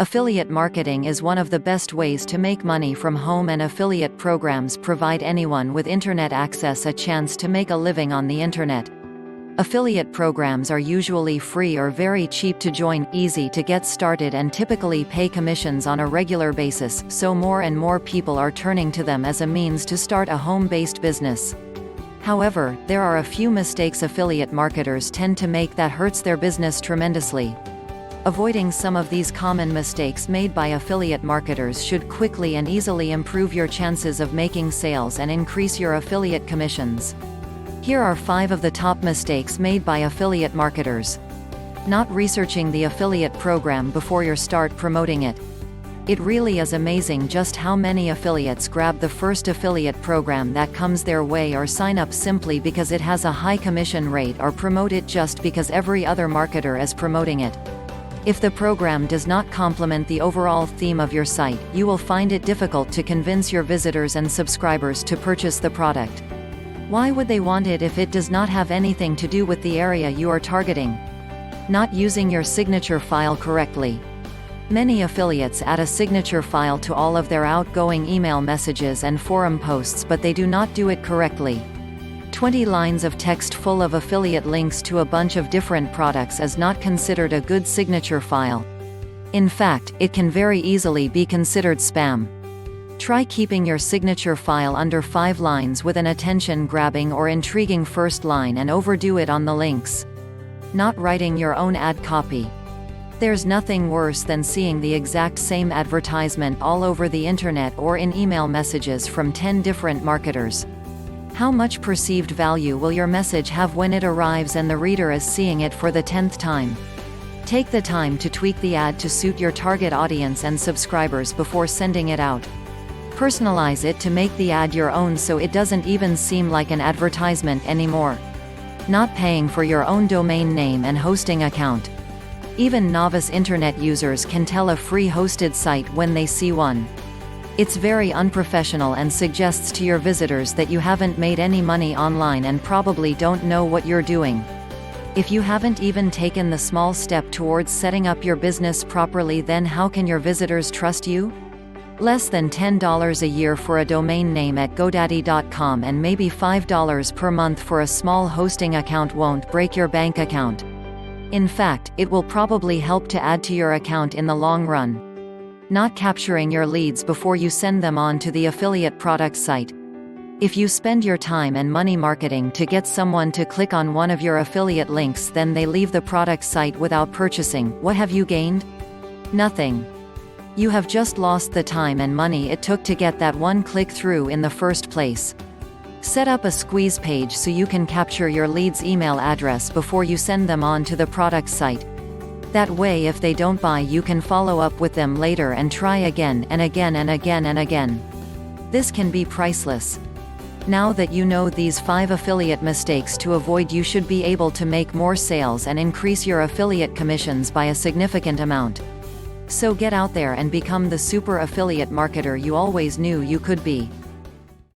Affiliate marketing is one of the best ways to make money from home, and affiliate programs provide anyone with internet access a chance to make a living on the internet. Affiliate programs are usually free or very cheap to join, easy to get started, and typically pay commissions on a regular basis, so more and more people are turning to them as a means to start a home-based business. However, there are a few mistakes affiliate marketers tend to make that hurts their business tremendously. Avoiding some of these common mistakes made by affiliate marketers should quickly and easily improve your chances of making sales and increase your affiliate commissions. Here are 5 of the top mistakes made by affiliate marketers. Not researching the affiliate program before you start promoting it. It really is amazing just how many affiliates grab the first affiliate program that comes their way, or sign up simply because it has a high commission rate, or promote it just because every other marketer is promoting it. If the program does not complement the overall theme of your site, you will find it difficult to convince your visitors and subscribers to purchase the product. Why would they want it if it does not have anything to do with the area you are targeting? Not using your signature file correctly. Many affiliates add a signature file to all of their outgoing email messages and forum posts, but they do not do it correctly. 20 lines of text full of affiliate links to a bunch of different products is not considered a good signature file. In fact, it can very easily be considered spam. Try keeping your signature file under 5 lines with an attention-grabbing or intriguing first line, and overdo it on the links. Not writing your own ad copy. There's nothing worse than seeing the exact same advertisement all over the internet or in email messages from 10 different marketers. How much perceived value will your message have when it arrives and the reader is seeing it for the 10th time? Take the time to tweak the ad to suit your target audience and subscribers before sending it out. Personalize it to make the ad your own, so it doesn't even seem like an advertisement anymore. Not paying for your own domain name and hosting account. Even novice internet users can tell a free hosted site when they see one. It's very unprofessional and suggests to your visitors that you haven't made any money online and probably don't know what you're doing. If you haven't even taken the small step towards setting up your business properly, then how can your visitors trust you? Less than $10 a year for a domain name at GoDaddy.com and maybe $5 per month for a small hosting account won't break your bank account. In fact, it will probably help to add to your account in the long run. Not capturing your leads before you send them on to the affiliate product site. If you spend your time and money marketing to get someone to click on one of your affiliate links, then they leave the product site without purchasing, what have you gained? Nothing. You have just lost the time and money it took to get that one click through in the first place. Set up a squeeze page so you can capture your lead's email address before you send them on to the product site. That way, if they don't buy, you can follow up with them later and try again and again and again and again. This can be priceless. Now that you know these 5 affiliate mistakes to avoid, you should be able to make more sales and increase your affiliate commissions by a significant amount. So get out there and become the super affiliate marketer you always knew you could be.